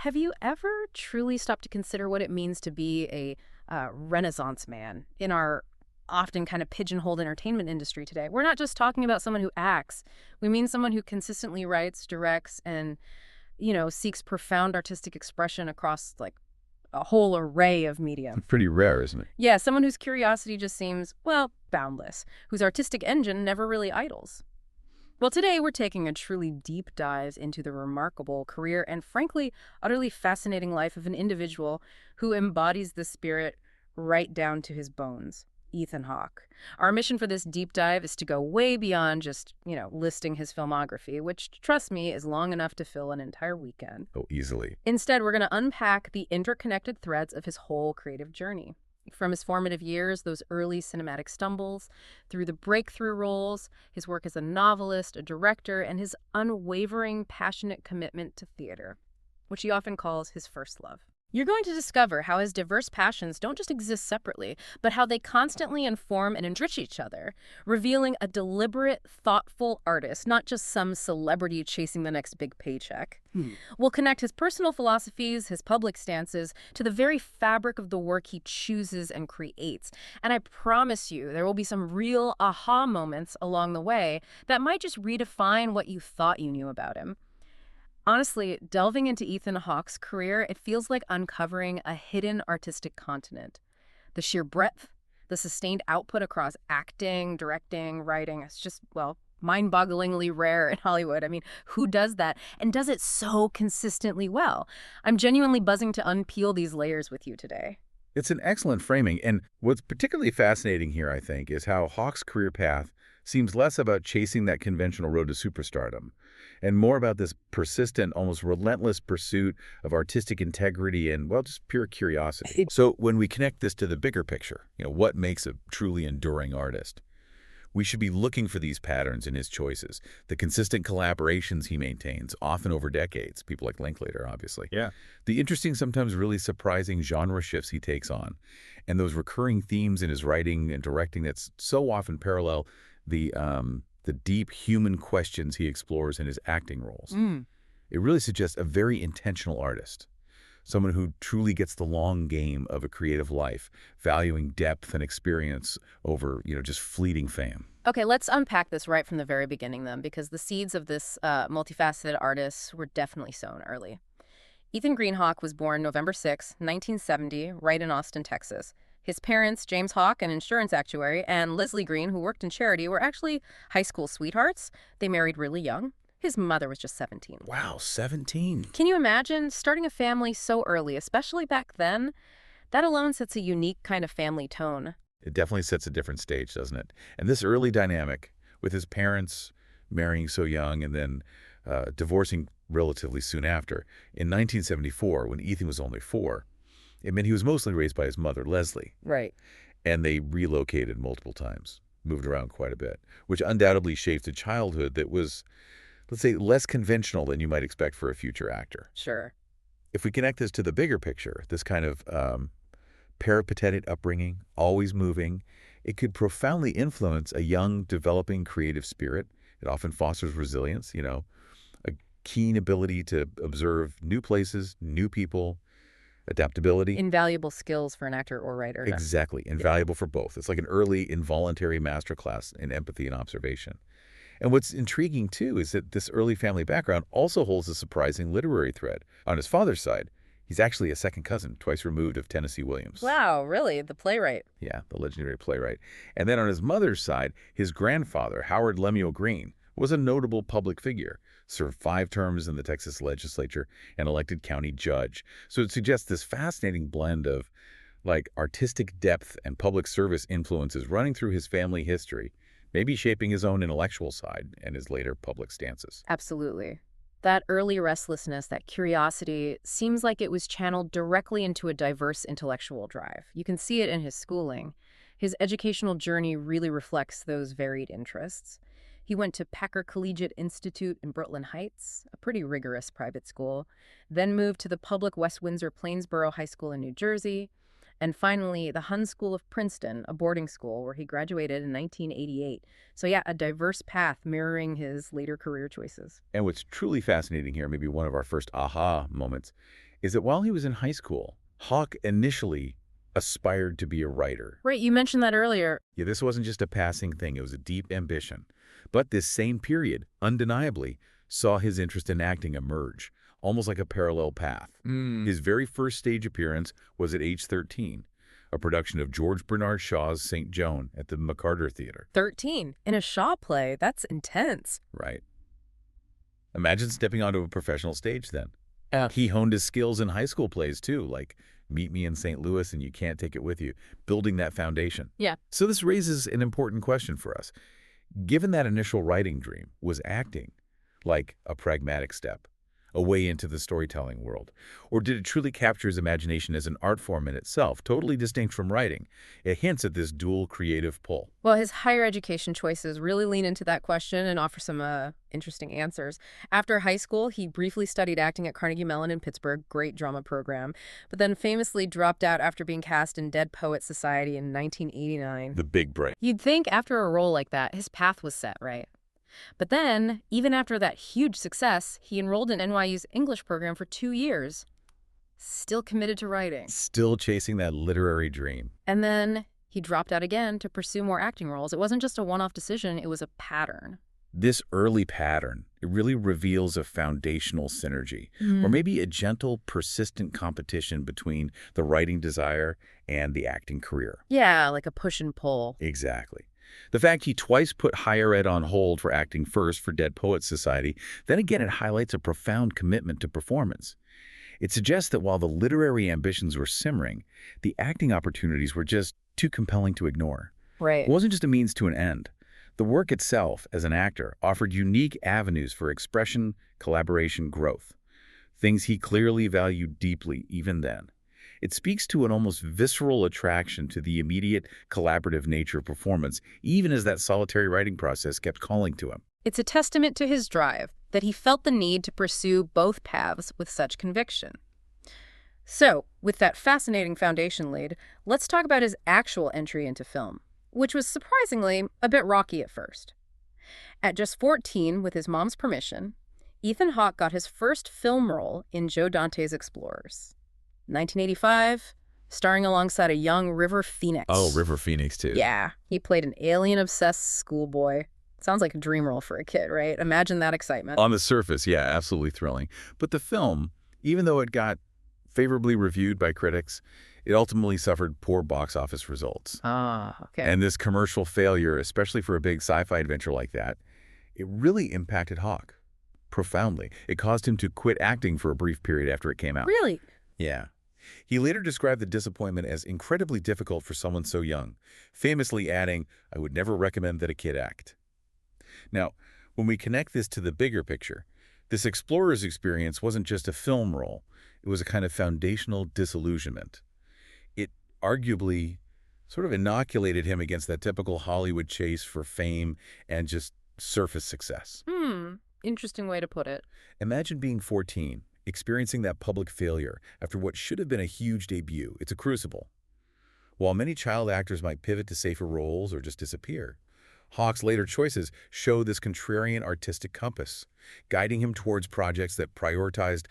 Have you ever truly stopped to consider what it means to be a Renaissance man in our often kind of pigeonholed entertainment industry today? We're not just talking about someone who acts. We mean someone who consistently writes, directs, and, seeks profound artistic expression across like a whole array of media. Pretty rare, isn't it? Yeah, someone whose curiosity just seems, well, boundless, whose artistic engine never really idles. Well, today we're taking a truly deep dive into the remarkable career and, frankly, utterly fascinating life of an individual who embodies the spirit right down to his bones, Ethan Hawke. Our mission for this deep dive is to go way beyond just, listing his filmography, which, trust me, is long enough to fill an entire weekend. Oh, easily. Instead, we're going to unpack the interconnected threads of his whole creative journey. From his formative years, those early cinematic stumbles, through the breakthrough roles, his work as a novelist, a director, and his unwavering, passionate commitment to theater, which he often calls his first love. You're going to discover how his diverse passions don't just exist separately, but how they constantly inform and enrich each other, revealing a deliberate, thoughtful artist, not just some celebrity chasing the next big paycheck. We'll connect his personal philosophies, his public stances, to the very fabric of the work he chooses and creates. And I promise you, there will be some real aha moments along the way that might just redefine what you thought you knew about him. Honestly, delving into Ethan Hawke's career, it feels like uncovering a hidden artistic continent. The sheer breadth, the sustained output across acting, directing, writing, it's just, well, mind-bogglingly rare in Hollywood. I mean, who does that and does it so consistently well? I'm genuinely buzzing to unpeel these layers with you today. It's an excellent framing, and what's particularly fascinating here, I think, is how Hawke's career path seems less about chasing that conventional road to superstardom and more about this persistent, almost relentless pursuit of artistic integrity and, well, just pure curiosity. So when we connect this to the bigger picture, what makes a truly enduring artist? We should be looking for these patterns in his choices, the consistent collaborations he maintains, often over decades, people like Linklater, obviously. Yeah. The interesting, sometimes really surprising genre shifts he takes on, and those recurring themes in his writing and directing that so often parallel the deep human questions he explores in his acting roles. It really suggests a very intentional artist, someone who truly gets the long game of a creative life, valuing depth and experience over, just fleeting fame. Okay, let's unpack this right from the very beginning then, because the seeds of this multifaceted artist were definitely sown early. Ethan Hawke was born November 6, 1970, right in Austin, Texas. His parents, James Hawke, an insurance actuary, and Leslie Green, who worked in charity, were actually high school sweethearts. They married really young. His mother was just 17. Wow, 17. Can you imagine starting a family so early, especially back then? That alone sets a unique kind of family tone. It definitely sets a different stage, doesn't it? And this early dynamic with his parents marrying so young and then divorcing relatively soon after, in 1974, when Ethan was only 4, it meant he was mostly raised by his mother, Leslie. Right. And they relocated multiple times, moved around quite a bit, which undoubtedly shaped a childhood that was, let's say, less conventional than you might expect for a future actor. Sure. If we connect this to the bigger picture, this kind of peripatetic upbringing, always moving, it could profoundly influence a young, developing creative spirit. It often fosters resilience, a keen ability to observe new places, new people, adaptability. Invaluable skills for an actor or writer. Exactly. Invaluable for both. It's like an early involuntary masterclass in empathy and observation. And what's intriguing, too, is that this early family background also holds a surprising literary thread. On his father's side, he's actually a second cousin, twice removed, of Tennessee Williams. Wow, really? The playwright. Yeah, the legendary playwright. And then on his mother's side, his grandfather, Howard Lemuel Green, was a notable public figure, served 5 terms in the Texas legislature, and elected county judge. So it suggests this fascinating blend of, artistic depth and public service influences running through his family history, maybe shaping his own intellectual side and his later public stances. Absolutely. That early restlessness, that curiosity, seems like it was channeled directly into a diverse intellectual drive. You can see it in his schooling. His educational journey really reflects those varied interests. He went to Packer Collegiate Institute in Brooklyn Heights, a pretty rigorous private school, then moved to the public West Windsor Plainsboro High School in New Jersey, and finally the Hun School of Princeton, a boarding school where he graduated in 1988. So yeah, a diverse path mirroring his later career choices. And what's truly fascinating here, maybe one of our first aha moments, is that while he was in high school, Hawke initially aspired to be a writer. Right, you mentioned that earlier. Yeah, this wasn't just a passing thing, it was a deep ambition. But this same period, undeniably, saw his interest in acting emerge, almost like a parallel path. His very first stage appearance was at age 13, a production of George Bernard Shaw's St. Joan at the McCarter Theater. 13. In a Shaw play. That's intense. Right. Imagine stepping onto a professional stage then. Yeah. He honed his skills in high school plays too, like Meet Me in St. Louis and You Can't Take It With You, building that foundation. Yeah. So this raises an important question for us. Given that initial writing dream, was acting like a pragmatic step, a way into the storytelling world? Or did it truly capture his imagination as an art form in itself, totally distinct from writing? It hints at this dual creative pull. Well, his higher education choices really lean into that question and offer some interesting answers. After high school, he briefly studied acting at Carnegie Mellon in Pittsburgh, great drama program, but then famously dropped out after being cast in Dead Poets Society in 1989. The big break. You'd think after a role like that, his path was set, right? But then, even after that huge success, he enrolled in NYU's English program for 2 years. Still committed to writing. Still chasing that literary dream. And then he dropped out again to pursue more acting roles. It wasn't just a one-off decision, it was a pattern. This early pattern, it really reveals a foundational synergy, or maybe a gentle, persistent competition between the writing desire and the acting career. Yeah, like a push and pull. Exactly. The fact he twice put higher ed on hold for acting first for Dead Poets Society, then again it highlights a profound commitment to performance. It suggests that while the literary ambitions were simmering, the acting opportunities were just too compelling to ignore. Right. It wasn't just a means to an end. The work itself, as an actor, offered unique avenues for expression, collaboration, growth. Things he clearly valued deeply even then. It speaks to an almost visceral attraction to the immediate, collaborative nature of performance, even as that solitary writing process kept calling to him. It's a testament to his drive that he felt the need to pursue both paths with such conviction. So, with that fascinating foundation laid, let's talk about his actual entry into film, which was surprisingly a bit rocky at first. At just 14, with his mom's permission, Ethan Hawke got his first film role in Joe Dante's Explorers. 1985, starring alongside a young River Phoenix. Oh, River Phoenix, too. Yeah, he played an alien-obsessed schoolboy. Sounds like a dream role for a kid, right? Imagine that excitement. On the surface, yeah, absolutely thrilling. But the film, even though it got favorably reviewed by critics, it ultimately suffered poor box office results. Okay. And this commercial failure, especially for a big sci-fi adventure like that, it really impacted Hawke profoundly. It caused him to quit acting for a brief period after it came out. Really? Yeah. He later described the disappointment as incredibly difficult for someone so young, famously adding, "I would never recommend that a kid act." Now, when we connect this to the bigger picture, this explorer's experience wasn't just a film role. It was a kind of foundational disillusionment. It arguably sort of inoculated him against that typical Hollywood chase for fame and just surface success. Interesting way to put it. Imagine being 14, experiencing that public failure after what should have been a huge debut. It's a crucible. While many child actors might pivot to safer roles or just disappear, Hawke's later choices show this contrarian artistic compass, guiding him towards projects that prioritized,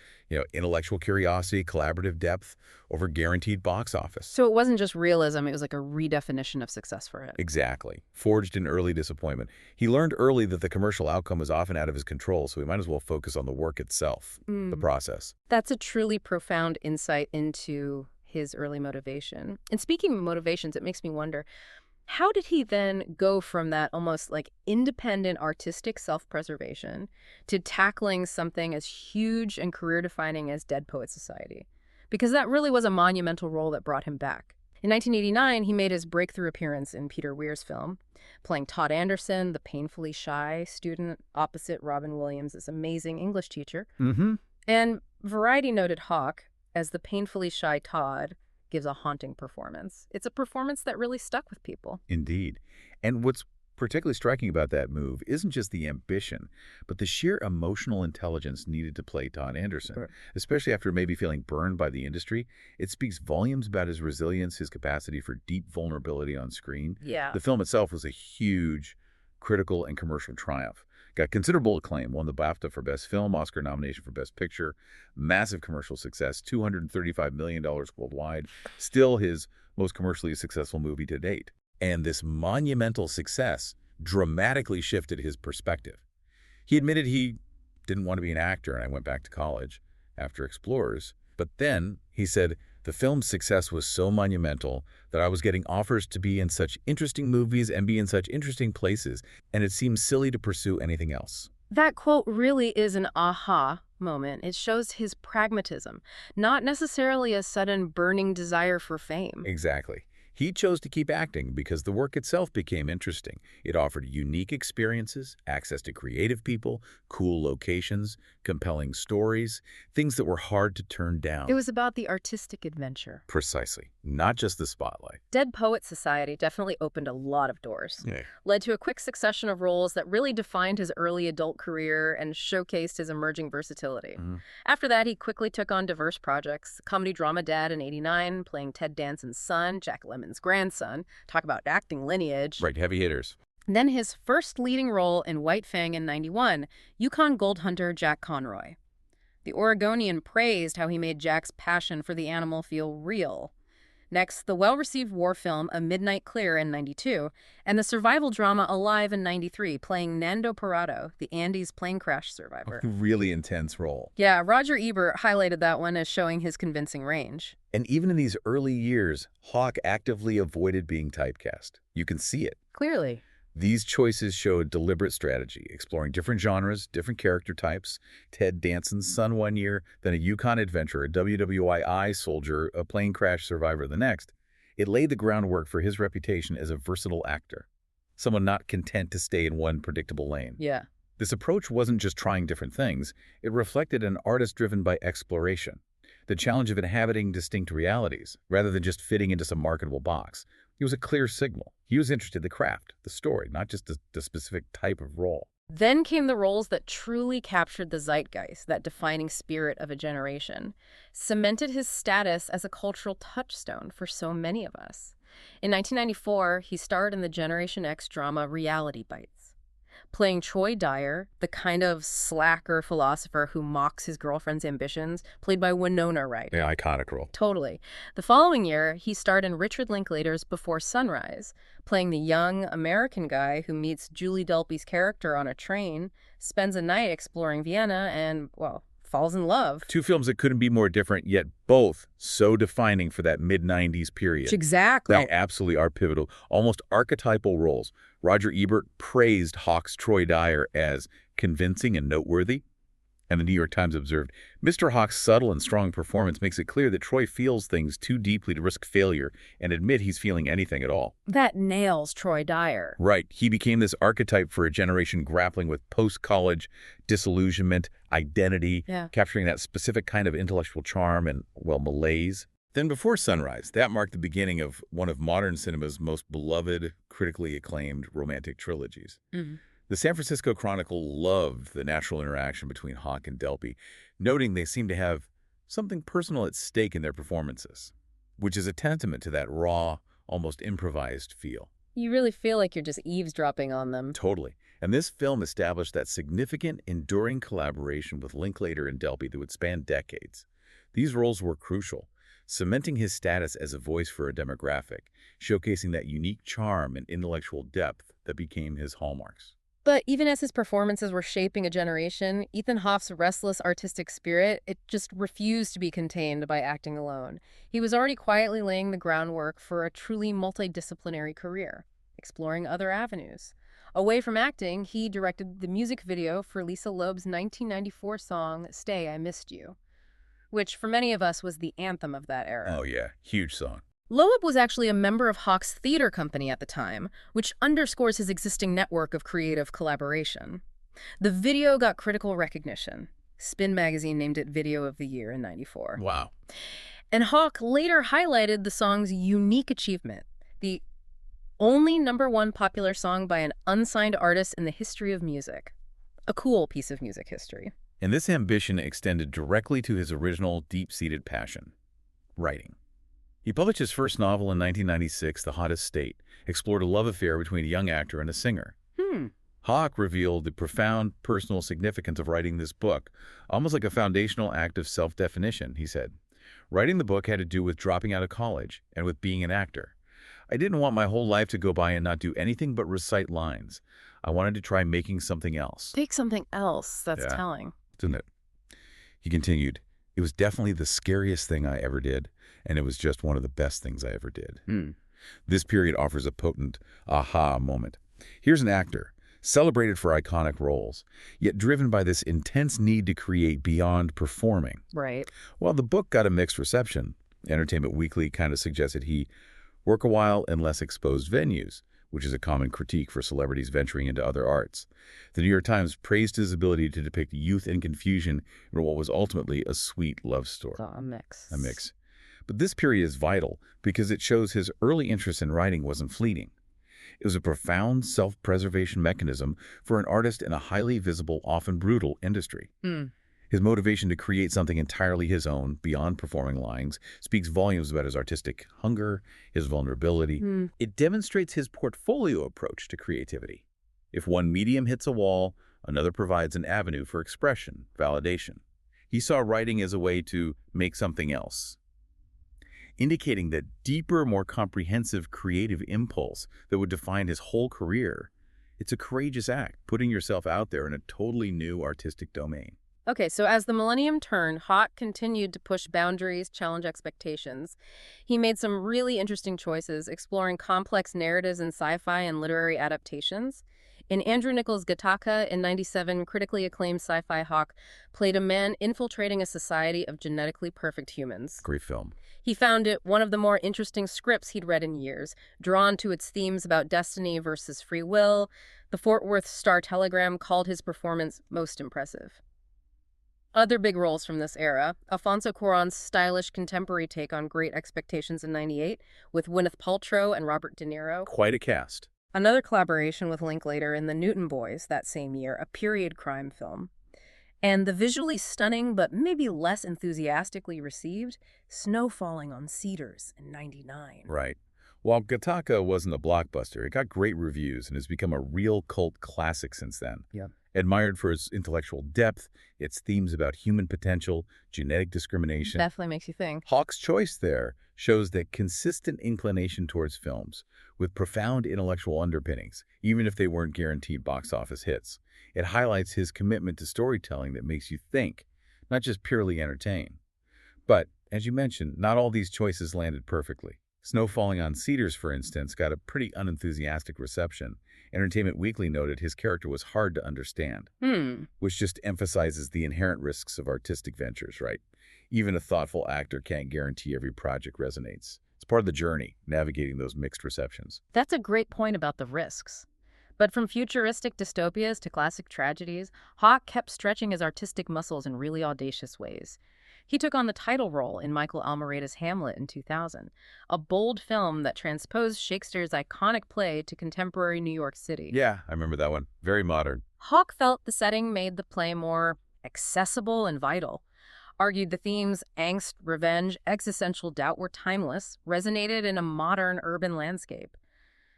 intellectual curiosity, collaborative depth over guaranteed box office. So it wasn't just realism, it was like a redefinition of success for it. Exactly. Forged in early disappointment. He learned early that the commercial outcome was often out of his control, so he might as well focus on the work itself, the process. That's a truly profound insight into his early motivation. And speaking of motivations, it makes me wonder, how did he then go from that almost like independent artistic self-preservation to tackling something as huge and career-defining as Dead Poets Society? Because that really was a monumental role that brought him back. In 1989, he made his breakthrough appearance in Peter Weir's film, playing Todd Anderson, the painfully shy student opposite Robin Williams' amazing English teacher. And Variety noted Hawke as the painfully shy Todd gives a haunting performance. It's a performance that really stuck with people. Indeed. And what's particularly striking about that move isn't just the ambition, but the sheer emotional intelligence needed to play Todd Anderson. Sure. Especially after maybe feeling burned by the industry. It speaks volumes about his resilience, his capacity for deep vulnerability on screen. Yeah. The film itself was a huge critical and commercial triumph. Got considerable acclaim, won the BAFTA for Best Film, Oscar nomination for Best Picture, massive commercial success, $235 million worldwide, still his most commercially successful movie to date. And this monumental success dramatically shifted his perspective. He admitted he didn't want to be an actor, and I went back to college after Explorers. But then, he said, the film's success was so monumental that I was getting offers to be in such interesting movies and be in such interesting places, and it seemed silly to pursue anything else. That quote really is an aha moment. It shows his pragmatism, not necessarily a sudden burning desire for fame. Exactly. He chose to keep acting because the work itself became interesting. It offered unique experiences, access to creative people, cool locations, compelling stories, things that were hard to turn down. It was about the artistic adventure. Precisely. Not just the spotlight. Dead Poets Society definitely opened a lot of doors. Yeah. Led to a quick succession of roles that really defined his early adult career and showcased his emerging versatility. After that, he quickly took on diverse projects. Comedy drama Dad in '89, playing Ted Danson's son, Jack Lemmon's grandson. Talk about acting lineage. Right, heavy hitters. Then his first leading role in White Fang in '91, Yukon Gold Hunter Jack Conroy. The Oregonian praised how he made Jack's passion for the animal feel real. Next, the well-received war film A Midnight Clear in '92, and the survival drama Alive in '93, playing Nando Parado, the Andes plane crash survivor. Really intense role. Yeah, Roger Ebert highlighted that one as showing his convincing range. And even in these early years, Hawke actively avoided being typecast. You can see it. Clearly. These choices showed deliberate strategy, exploring different genres, different character types. Ted Danson's son one year, then a Yukon adventurer, a WWII soldier, a plane crash survivor the next. It laid the groundwork for his reputation as a versatile actor, someone not content to stay in one predictable lane. Yeah. This approach wasn't just trying different things. It reflected an artist driven by exploration, the challenge of inhabiting distinct realities, rather than just fitting into some marketable box. It was a clear signal. He was interested in the craft, the story, not just the specific type of role. Then came the roles that truly captured the zeitgeist, that defining spirit of a generation, cemented his status as a cultural touchstone for so many of us. In 1994, he starred in the Generation X drama Reality Bites, playing Troy Dyer, the kind of slacker philosopher who mocks his girlfriend's ambitions, played by Winona Ryder. Yeah, iconic role. Totally. The following year, he starred in Richard Linklater's Before Sunrise, playing the young American guy who meets Julie Delpy's character on a train, spends a night exploring Vienna, and, well, falls in love. Two films that couldn't be more different, yet both so defining for that mid-90s period. Exactly. They absolutely are pivotal, almost archetypal roles. Roger Ebert praised Hawke's Troy Dyer as convincing and noteworthy. And the New York Times observed, Mr. Hawke's subtle and strong performance makes it clear that Troy feels things too deeply to risk failure and admit he's feeling anything at all. That nails Troy Dyer. Right. He became this archetype for a generation grappling with post-college disillusionment, identity, capturing that specific kind of intellectual charm and, well, malaise. Then Before Sunrise, that marked the beginning of one of modern cinema's most beloved, critically acclaimed romantic trilogies. The San Francisco Chronicle loved the natural interaction between Hawke and Delpy, noting they seemed to have something personal at stake in their performances, which is a testament to that raw, almost improvised feel. You really feel like you're just eavesdropping on them. Totally. And this film established that significant, enduring collaboration with Linklater and Delpy that would span decades. These roles were crucial, cementing his status as a voice for a demographic, showcasing that unique charm and intellectual depth that became his hallmarks. But even as his performances were shaping a generation, Ethan Hawke's restless artistic spirit, it just refused to be contained by acting alone. He was already quietly laying the groundwork for a truly multidisciplinary career, exploring other avenues. Away from acting, he directed the music video for Lisa Loeb's 1994 song, Stay, I Missed You, which for many of us was the anthem of that era. Oh yeah, huge song. Loeb was actually a member of Hawke's theater company at the time, which underscores his existing network of creative collaboration. The video got critical recognition. Spin magazine named it Video of the Year in '94. Wow. And Hawke later highlighted the song's unique achievement, the only #1 popular song by an unsigned artist in the history of music. A cool piece of music history. And this ambition extended directly to his original deep-seated passion, writing. He published his first novel in 1996, The Hottest State, explored a love affair between a young actor and a singer. Hawke revealed the profound personal significance of writing this book, almost like a foundational act of self-definition, he said. Writing the book had to do with dropping out of college and with being an actor. I didn't want my whole life to go by and not do anything but recite lines. I wanted to try making something else. Take something else. That's Yeah. telling. Isn't it? He continued, "It was definitely the scariest thing I ever did, and it was just one of the best things I ever did." This period offers a potent aha moment. Here's an actor, celebrated for iconic roles, yet driven by this intense need to create beyond performing. Right. While the book got a mixed reception, Entertainment Weekly kind of suggested he work a while in less exposed venues, which is a common critique for celebrities venturing into other arts. The New York Times praised his ability to depict youth and confusion in what was ultimately a sweet love story. So a mix. A mix. But this period is vital because it shows his early interest in writing wasn't fleeting. It was a profound self-preservation mechanism for an artist in a highly visible, often brutal industry. His motivation to create something entirely his own, beyond performing lines, speaks volumes about his artistic hunger, his vulnerability. It demonstrates his portfolio approach to creativity. If one medium hits a wall, another provides an avenue for expression, validation. He saw writing as a way to make something else, indicating that deeper, more comprehensive creative impulse that would define his whole career. It's a courageous act, putting yourself out there in a totally new artistic domain. Okay, so as the millennium turned, Hawke continued to push boundaries, challenge expectations. He made some really interesting choices, exploring complex narratives in sci-fi and literary adaptations. In Andrew Niccol's Gattaca in '97, critically acclaimed sci-fi Hawke played a man infiltrating a society of genetically perfect humans. Great film. He found it one of the more interesting scripts he'd read in years, drawn to its themes about destiny versus free will. The Fort Worth Star-Telegram called his performance most impressive. Other big roles from this era, Alfonso Cuarón's stylish contemporary take on Great Expectations in '98 with Gwyneth Paltrow and Robert De Niro. Quite a cast. Another collaboration with Linklater in The Newton Boys that same year, a period crime film. And the visually stunning but maybe less enthusiastically received Snow Falling on Cedars in '99. Right. While Gattaca wasn't a blockbuster, it got great reviews and has become a real cult classic since then. Yep. Admired for its intellectual depth, its themes about human potential, genetic discrimination. Definitely makes you think. Hawke's choice there shows that consistent inclination towards films with profound intellectual underpinnings, even if they weren't guaranteed box office hits. It highlights his commitment to storytelling that makes you think, not just purely entertain. But, as you mentioned, not all these choices landed perfectly. Snow Falling on Cedars, for instance, got a pretty unenthusiastic reception. Entertainment Weekly noted his character was hard to understand, which just emphasizes the inherent risks of artistic ventures, right? Even a thoughtful actor can't guarantee every project resonates. It's part of the journey, navigating those mixed receptions. That's a great point about the risks. But from futuristic dystopias to classic tragedies, Hawke kept stretching his artistic muscles in really audacious ways. He took on the title role in Michael Almereyda's Hamlet in 2000, a bold film that transposed Shakespeare's iconic play to contemporary New York City. Yeah, I remember that one. Very modern. Hawke felt the setting made the play more accessible and vital, argued the themes angst, revenge, existential doubt were timeless, resonated in a modern urban landscape.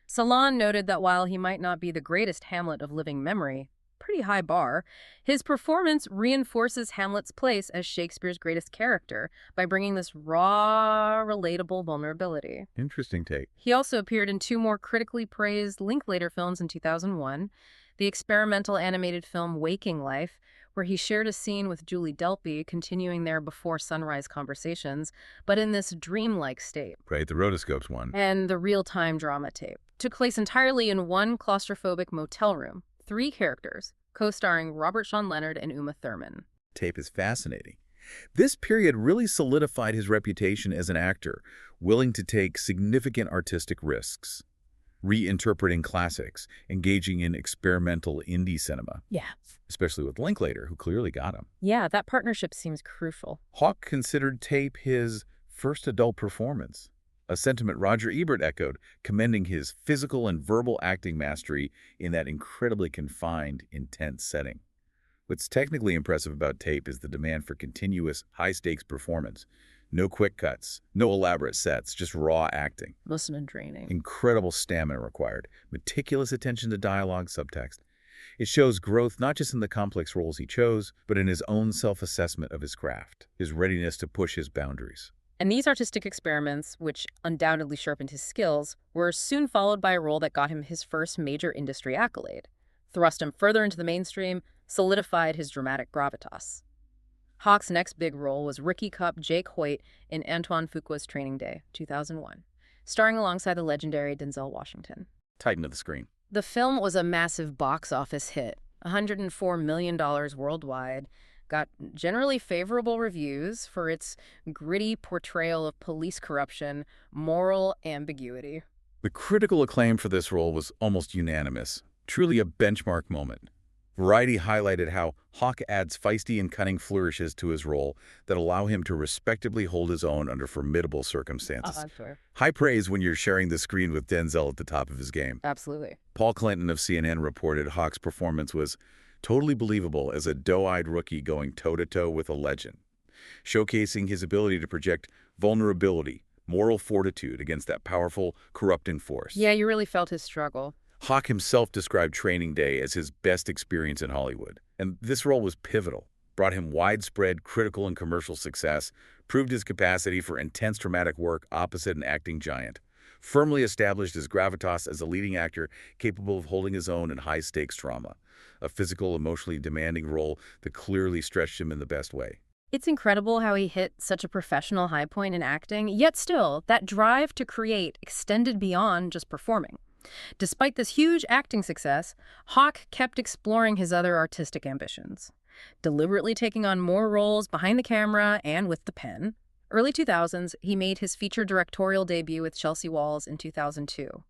Salon noted that while he might not be the greatest Hamlet of living memory, pretty high bar, his performance reinforces Hamlet's place as Shakespeare's greatest character by bringing this raw, relatable vulnerability. Interesting take. He also appeared in two more critically praised Linklater films in 2001, the experimental animated film Waking Life, where he shared a scene with Julie Delpy, continuing their before sunrise conversations, but in this dreamlike state. Right, the rotoscopes one. And the real-time drama tape took place entirely in one claustrophobic motel room. 3 characters, co-starring Robert Sean Leonard and Uma Thurman. Tape is fascinating. This period really solidified his reputation as an actor, willing to take significant artistic risks, reinterpreting classics, engaging in experimental indie cinema. Yeah. Especially with Linklater, who clearly got him. Yeah, that partnership seems crucial. Hawke considered Tape his first adult performance, a sentiment Roger Ebert echoed, commending his physical and verbal acting mastery in that incredibly confined, intense setting. What's technically impressive about Tape is the demand for continuous, high-stakes performance. No quick cuts, no elaborate sets, just raw acting. Listen and draining. Incredible stamina required, meticulous attention to dialogue, subtext. It shows growth not just in the complex roles he chose, but in his own self-assessment of his craft, his readiness to push his boundaries. And these artistic experiments, which undoubtedly sharpened his skills, were soon followed by a role that got him his first major industry accolade, thrust him further into the mainstream, solidified his dramatic gravitas. Hawke's next big role was Ricky Cup Jake Hoyt in Antoine Fuqua's Training Day, 2001, starring alongside the legendary Denzel Washington. Titan of the screen. The film was a massive box office hit, $104 million worldwide, got generally favorable reviews for its gritty portrayal of police corruption, moral ambiguity. The critical acclaim for this role was almost unanimous, truly a benchmark moment. Variety highlighted how Hawke adds feisty and cunning flourishes to his role that allow him to respectably hold his own under formidable circumstances. Sure. High praise when you're sharing the screen with Denzel at the top of his game. Absolutely. Paul Clinton of CNN reported Hawke's performance was totally believable as a doe-eyed rookie going toe-to-toe with a legend, showcasing his ability to project vulnerability, moral fortitude against that powerful, corrupting force. Yeah, you really felt his struggle. Hawke himself described Training Day as his best experience in Hollywood, and this role was pivotal, brought him widespread critical and commercial success, proved his capacity for intense dramatic work opposite an acting giant, firmly established his gravitas as a leading actor capable of holding his own in high-stakes drama, a physical, emotionally demanding role that clearly stretched him in the best way. It's incredible how he hit such a professional high point in acting, yet still, that drive to create extended beyond just performing. Despite this huge acting success, Hawke kept exploring his other artistic ambitions, deliberately taking on more roles behind the camera and with the pen. Early 2000s, he made his feature directorial debut with Chelsea Walls in 2002,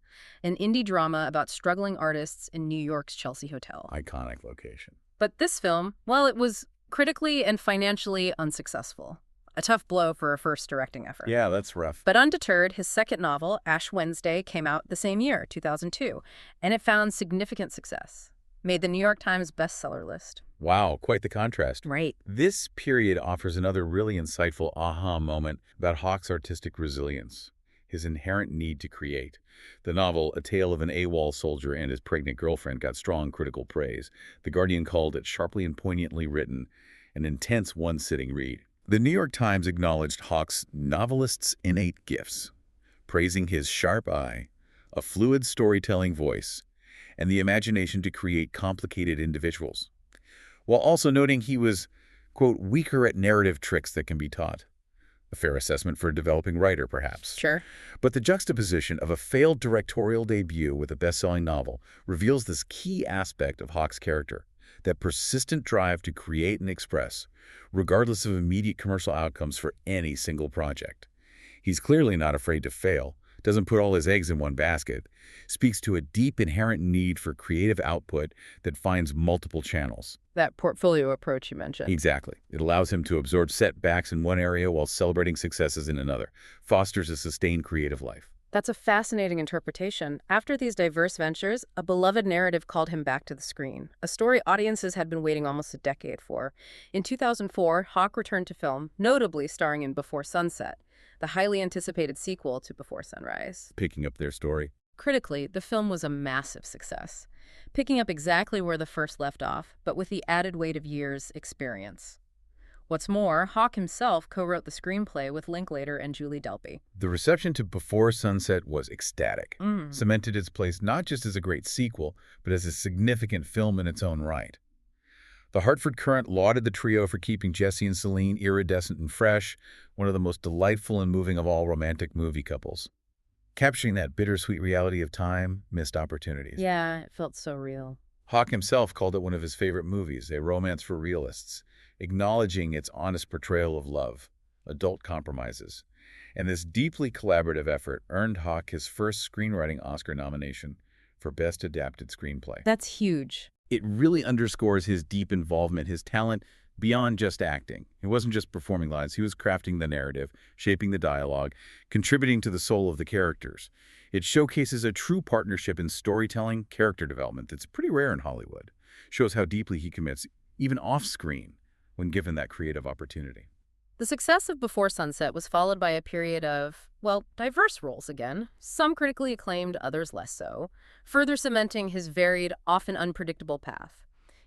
an indie drama about struggling artists in New York's Chelsea Hotel. Iconic location. But this film, well, it was critically and financially unsuccessful. A tough blow for a first directing effort. Yeah, that's rough. But undeterred, his second novel, Ash Wednesday, came out the same year, 2002, and it found significant success. Made the New York Times bestseller list. Wow, quite the contrast. Right. This period offers another really insightful aha moment about Hawke's artistic resilience, his inherent need to create. The novel, A Tale of an AWOL Soldier and His Pregnant Girlfriend, got strong critical praise. The Guardian called it sharply and poignantly written, an intense one-sitting read. The New York Times acknowledged Hawke's novelist's innate gifts, praising his sharp eye, a fluid storytelling voice, and the imagination to create complicated individuals, while also noting he was, quote, weaker at narrative tricks that can be taught. A fair assessment for a developing writer, perhaps. Sure. But the juxtaposition of a failed directorial debut with a best-selling novel reveals this key aspect of Hawke's character, that persistent drive to create and express, regardless of immediate commercial outcomes for any single project. He's clearly not afraid to fail, doesn't put all his eggs in one basket, speaks to a deep inherent need for creative output that finds multiple channels. That portfolio approach you mentioned. Exactly. It allows him to absorb setbacks in one area while celebrating successes in another, fosters a sustained creative life. That's a fascinating interpretation. After these diverse ventures, a beloved narrative called him back to the screen, a story audiences had been waiting almost a decade for. In 2004, Hawke returned to film, notably starring in Before Sunset, the highly anticipated sequel to Before Sunrise. Picking up their story. Critically, the film was a massive success, picking up exactly where the first left off, but with the added weight of years' experience. What's more, Hawke himself co-wrote the screenplay with Linklater and Julie Delpy. The reception to Before Sunset was ecstatic, cemented its place not just as a great sequel, but as a significant film in its own right. The Hartford Courant lauded the trio for keeping Jesse and Celine iridescent and fresh, one of the most delightful and moving of all romantic movie couples. Capturing that bittersweet reality of time, missed opportunities. Yeah, it felt so real. Hawke himself called it one of his favorite movies, a romance for realists, acknowledging its honest portrayal of love, adult compromises. And this deeply collaborative effort earned Hawke his first screenwriting Oscar nomination for Best Adapted Screenplay. That's huge. It really underscores his deep involvement, his talent beyond just acting. He wasn't just performing lines, he was crafting the narrative, shaping the dialogue, contributing to the soul of the characters. It showcases a true partnership in storytelling, character development that's pretty rare in Hollywood. Shows how deeply he commits, even off-screen, when given that creative opportunity. The success of Before Sunset was followed by a period of well, diverse roles again, some critically acclaimed, others less so, further cementing his varied, often unpredictable path.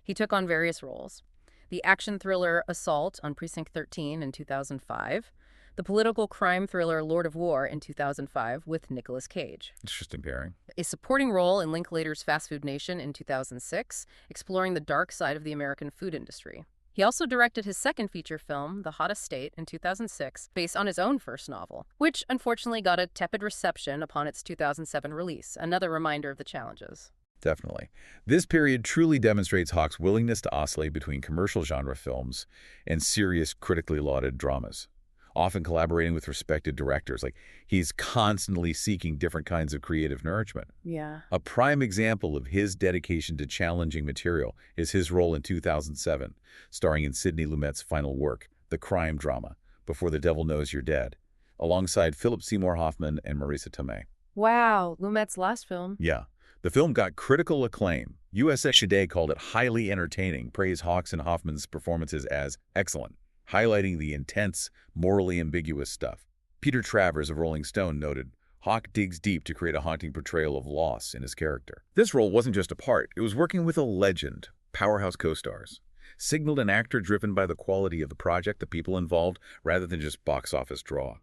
He took on various roles: the action thriller Assault on Precinct 13 in 2005, the political crime thriller Lord of War in 2005 with Nicolas Cage, Interesting pairing. a supporting role in Linklater's Fast Food Nation in 2006, exploring the dark side of the American food industry. He also directed his second feature film, The Hottest State, in 2006, based on his own first novel, which unfortunately got a tepid reception upon its 2007 release, another reminder of the challenges. Definitely. This period truly demonstrates Hawke's willingness to oscillate between commercial genre films and serious, critically lauded dramas, often collaborating with respected directors. Like, he's constantly seeking different kinds of creative nourishment. Yeah. A prime example of his dedication to challenging material is his role in 2007, starring in Sidney Lumet's final work, the crime drama, Before the Devil Knows You're Dead, alongside Philip Seymour Hoffman and Marisa Tomei. Wow, Lumet's last film. Yeah. The film got critical acclaim. USA Today called it highly entertaining, praised Hawke's and Hoffman's performances as excellent, highlighting the intense, morally ambiguous stuff. Peter Travers of Rolling Stone noted, Hawke digs deep to create a haunting portrayal of loss in his character. This role wasn't just a part, it was working with a legend, powerhouse co-stars. Signaled an actor driven by the quality of the project, the people involved, rather than just box office draw,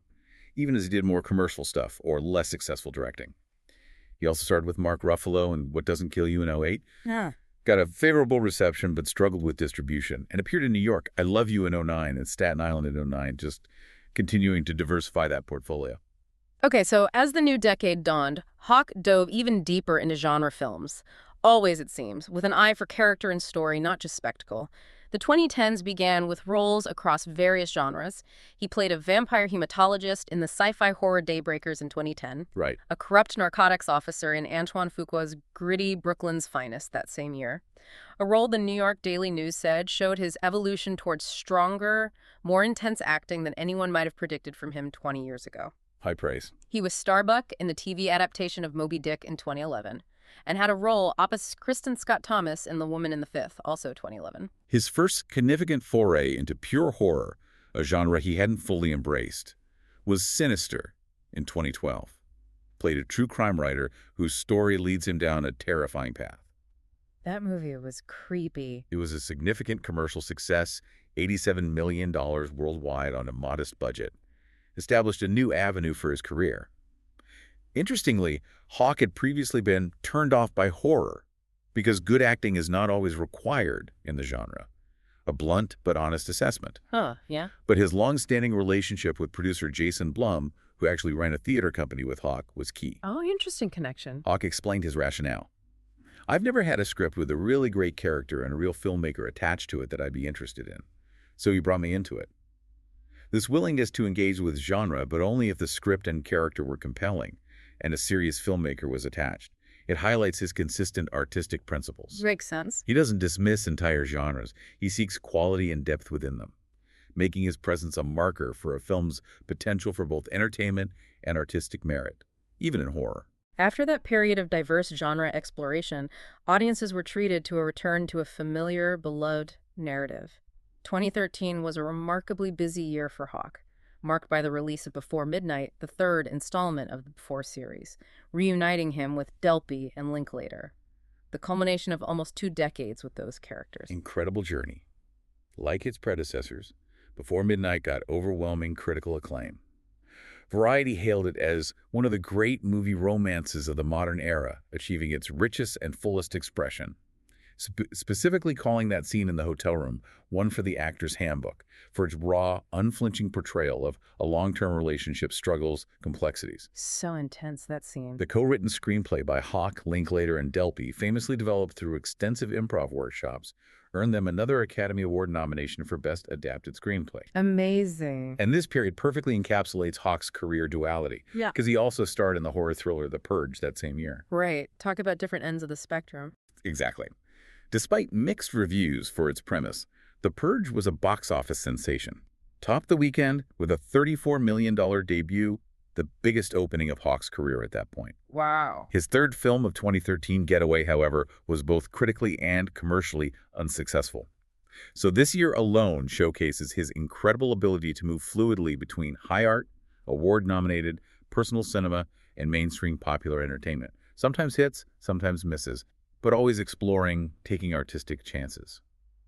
even as he did more commercial stuff or less successful directing. He also started with Mark Ruffalo in What Doesn't Kill You in '08. Yeah. Got a favorable reception but struggled with distribution, and appeared in New York, I Love You in '09 and Staten Island in '09, just continuing to diversify that portfolio. Okay, so as the new decade dawned, Hawke dove even deeper into genre films. Always, it seems, with an eye for character and story, not just spectacle. The 2010s began with roles across various genres. He played a vampire hematologist in the sci-fi horror Daybreakers in 2010, Right. a corrupt narcotics officer in Antoine Fuqua's gritty Brooklyn's Finest that same year, a role the New York Daily News said showed his evolution towards stronger, more intense acting than anyone might have predicted from him 20 years ago. High praise. He was Starbuck in the TV adaptation of Moby Dick in 2011, and had a role opposite Kristen Scott Thomas in The Woman in the Fifth, also 2011. His first significant foray into pure horror, a genre he hadn't fully embraced, was Sinister in 2012. Played a true crime writer whose story leads him down a terrifying path. That movie was creepy. It was a significant commercial success, $87 million worldwide on a modest budget, established a new avenue for his career. Interestingly, Hawke had previously been turned off by horror because good acting is not always required in the genre. A blunt but honest assessment. Huh, yeah? But his long-standing relationship with producer Jason Blum, who actually ran a theater company with Hawke, was key. Oh, interesting connection. Hawke explained his rationale. I've never had a script with a really great character and a real filmmaker attached to it that I'd be interested in. So he brought me into it. This willingness to engage with genre, but only if the script and character were compelling, and a serious filmmaker was attached. It highlights his consistent artistic principles. Makes sense. He doesn't dismiss entire genres. He seeks quality and depth within them, making his presence a marker for a film's potential for both entertainment and artistic merit, even in horror. After that period of diverse genre exploration, audiences were treated to a return to a familiar, beloved narrative. 2013 was a remarkably busy year for Hawke, marked by the release of Before Midnight, the third installment of the Before series, reuniting him with Delpy and Linklater, the culmination of almost 2 decades with those characters. Incredible journey. Like its predecessors, Before Midnight got overwhelming critical acclaim. Variety hailed it as one of the great movie romances of the modern era, achieving its richest and fullest expression. Specifically calling that scene in the hotel room one for the actor's handbook, for its raw, unflinching portrayal of a long-term relationship's struggles, complexities. So intense, that scene. The co-written screenplay by Hawke, Linklater, and Delpy, famously developed through extensive improv workshops, earned them another Academy Award nomination for Best Adapted Screenplay. Amazing. And this period perfectly encapsulates Hawke's career duality, Yeah. because he also starred in the horror thriller The Purge that same year. Right. Talk about different ends of the spectrum. Exactly. Despite mixed reviews for its premise, The Purge was a box office sensation. Topped the weekend with a $34 million debut, the biggest opening of Hawke's career at that point. Wow. His third film of 2013, Getaway, however, was both critically and commercially unsuccessful. So this year alone showcases his incredible ability to move fluidly between high art, award-nominated, personal cinema and mainstream popular entertainment. Sometimes hits, sometimes misses, but always exploring, taking artistic chances.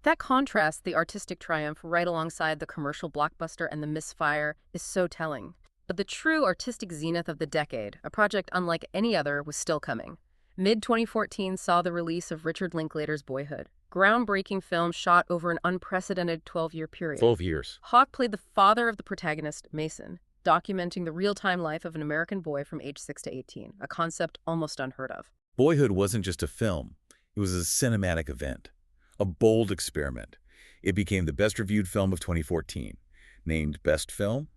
That contrasts the artistic triumph right alongside the commercial blockbuster and the misfire is so telling. But the true artistic zenith of the decade, a project unlike any other, was still coming. Mid-2014 saw the release of Richard Linklater's Boyhood, groundbreaking film shot over an unprecedented 12-year period. 12 years. Hawke played the father of the protagonist, Mason, documenting the real-time life of an American boy from age 6 to 18, a concept almost unheard of. Boyhood wasn't just a film. It was a cinematic event, a bold experiment. It became the best-reviewed film of 2014, named Best Film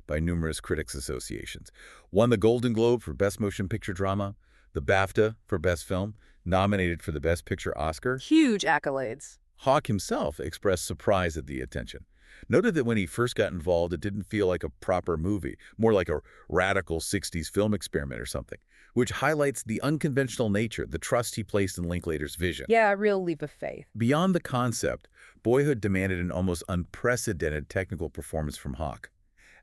by numerous critics associations, won the Golden Globe for Best Motion Picture Drama, the BAFTA for Best Film, nominated for the Best Picture Oscar. Huge accolades. Hawke himself expressed surprise at the attention. Noted that when he first got involved, it didn't feel like a proper movie, more like a radical 60s film experiment or something, which highlights the unconventional nature, the trust he placed in Linklater's vision. Yeah, a real leap of faith. Beyond the concept, Boyhood demanded an almost unprecedented technical performance from Hawke.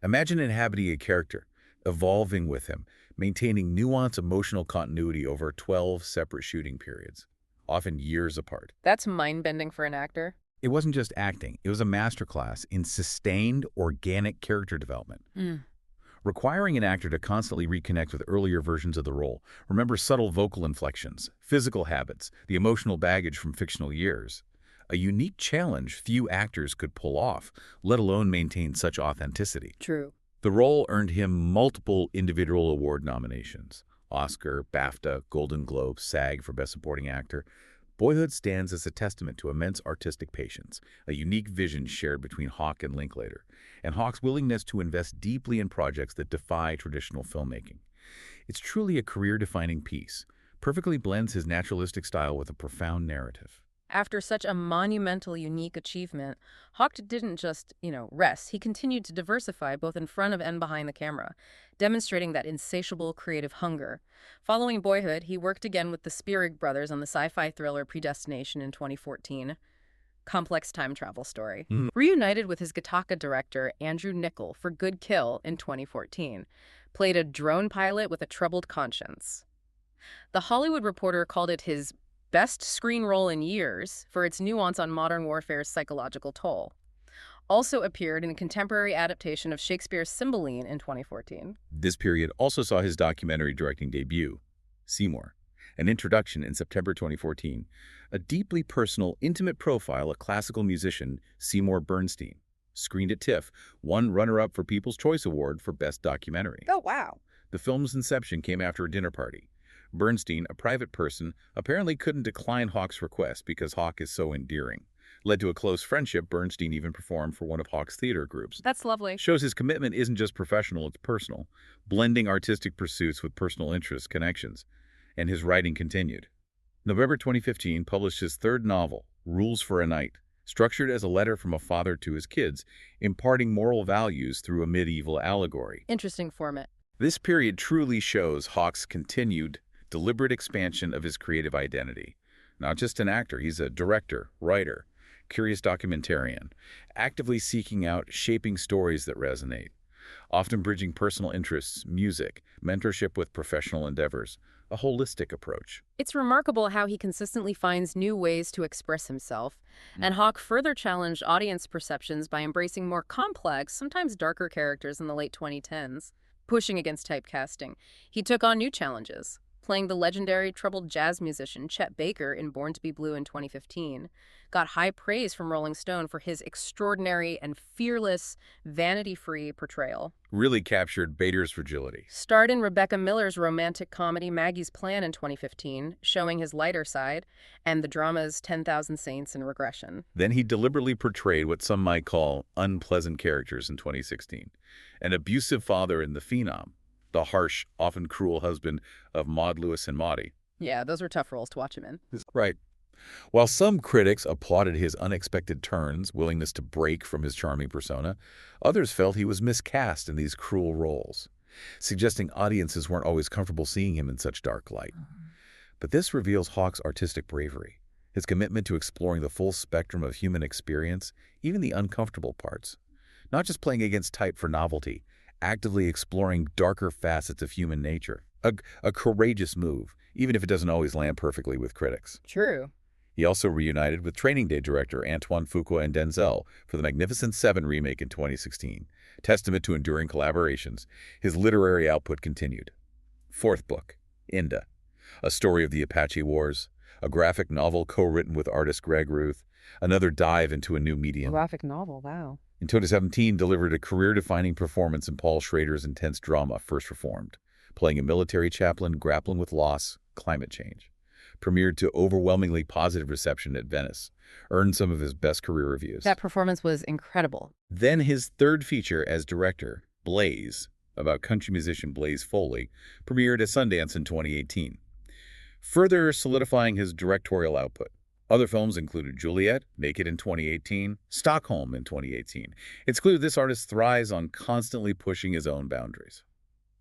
Imagine inhabiting a character, evolving with him, maintaining nuanced emotional continuity over 12 separate shooting periods, often years apart. That's mind-bending for an actor. It wasn't just acting. It was a masterclass in sustained, organic character development, requiring an actor to constantly reconnect with earlier versions of the role, remember subtle vocal inflections, physical habits, the emotional baggage from fictional years. A unique challenge few actors could pull off, let alone maintain such authenticity. True. The role earned him multiple individual award nominations: Oscar, BAFTA, Golden Globe, SAG for Best Supporting Actor. Boyhood stands as a testament to immense artistic patience, a unique vision shared between Hawke and Linklater, and Hawke's willingness to invest deeply in projects that defy traditional filmmaking. It's truly a career-defining piece, perfectly blends his naturalistic style with a profound narrative. After such a monumental, unique achievement, Hawke didn't just, rest. He continued to diversify both in front of and behind the camera, demonstrating that insatiable creative hunger. Following Boyhood, he worked again with the Spierig brothers on the sci-fi thriller Predestination in 2014. Complex time travel story. Reunited with his Gattaca director, Andrew Niccol, for Good Kill in 2014. Played a drone pilot with a troubled conscience. The Hollywood Reporter called it his best screen role in years for its nuance on modern warfare's psychological toll. Also appeared in a contemporary adaptation of Shakespeare's Cymbeline in 2014. This period also saw his documentary directing debut, Seymour, an introduction in September 2014, a deeply personal, intimate profile of classical musician Seymour Bernstein, screened at TIFF, won runner-up for People's Choice Award for Best Documentary. Oh, wow. The film's inception came after a dinner party. Bernstein, a private person, apparently couldn't decline Hawke's request because Hawke is so endearing. Led to a close friendship. Bernstein even performed for one of Hawke's theater groups. That's lovely. Shows his commitment isn't just professional, it's personal, blending artistic pursuits with personal interests, connections. And his writing continued. November 2015 published his third novel, Rules for a Night, structured as a letter from a father to his kids, imparting moral values through a medieval allegory. Interesting format. This period truly shows Hawke's continued deliberate expansion of his creative identity. Not just an actor, he's a director, writer, curious documentarian, actively seeking out, shaping stories that resonate, often bridging personal interests, music, mentorship with professional endeavors, a holistic approach. It's remarkable how he consistently finds new ways to express himself, and Hawke further challenged audience perceptions by embracing more complex, sometimes darker characters in the late 2010s, pushing against typecasting. He took on new challenges, playing the legendary troubled jazz musician Chet Baker in Born to be Blue in 2015, got high praise from Rolling Stone for his extraordinary and fearless, vanity-free portrayal. Really captured Bader's fragility. Starred in Rebecca Miller's romantic comedy Maggie's Plan in 2015, showing his lighter side, and the drama's 10,000 Saints and Regression. Then he deliberately portrayed what some might call unpleasant characters in 2016. An abusive father in The Phenom, the harsh, often cruel husband of Maud Lewis and Maudie. Yeah, those were tough roles to watch him in. Right. While some critics applauded his unexpected turns, willingness to break from his charming persona, others felt he was miscast in these cruel roles, suggesting audiences weren't always comfortable seeing him in such dark light. But this reveals Hawke's artistic bravery, his commitment to exploring the full spectrum of human experience, even the uncomfortable parts. Not just playing against type for novelty, actively exploring darker facets of human nature. A courageous move, even if it doesn't always land perfectly with critics. True. He also reunited with Training Day director Antoine Fuqua and Denzel for the Magnificent Seven remake in 2016. Testament to enduring collaborations, his literary output continued. Fourth book, Inda, a story of the Apache Wars, a graphic novel co-written with artist Greg Ruth, another dive into a new medium. Graphic novel, wow. In 2017, delivered a career-defining performance in Paul Schrader's intense drama, First Reformed, playing a military chaplain grappling with loss, climate change. Premiered to overwhelmingly positive reception at Venice, earned some of his best career reviews. That performance was incredible. Then his third feature as director, Blaze, about country musician Blaze Foley, premiered at Sundance in 2018, further solidifying his directorial output. Other films included Juliet, Naked in 2018, Stockholm in 2018. It's clear this artist thrives on constantly pushing his own boundaries.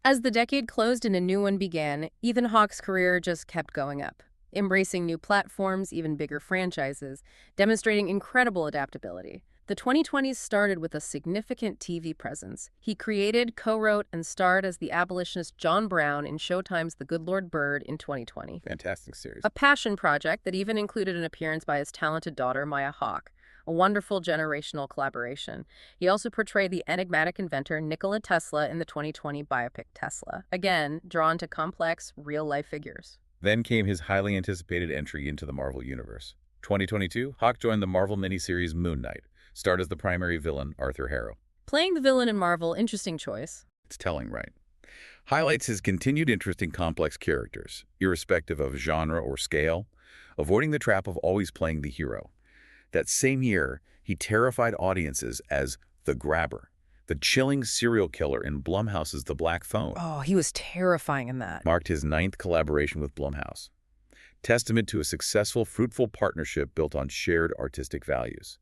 As the decade closed and a new one began, Ethan Hawke's career just kept going up, embracing new platforms, even bigger franchises, demonstrating incredible adaptability. The 2020s started with a significant TV presence. He created, co-wrote, and starred as the abolitionist John Brown in Showtime's The Good Lord Bird in 2020. Fantastic series. A passion project that even included an appearance by his talented daughter, Maya Hawke, a wonderful generational collaboration. He also portrayed the enigmatic inventor Nikola Tesla in the 2020 biopic Tesla, again, drawn to complex, real-life figures. Then came his highly anticipated entry into the Marvel Universe. 2022, Hawke joined the Marvel miniseries Moon Knight, starred as the primary villain, Arthur Harrow. Playing the villain in Marvel, interesting choice. It's telling, right? Highlights his continued interest in complex characters, irrespective of genre or scale, avoiding the trap of always playing the hero. That same year, he terrified audiences as the Grabber, the chilling serial killer in Blumhouse's The Black Phone. Oh, he was terrifying in that. Marked his 9th collaboration with Blumhouse. Testament to a successful, fruitful partnership built on shared artistic values,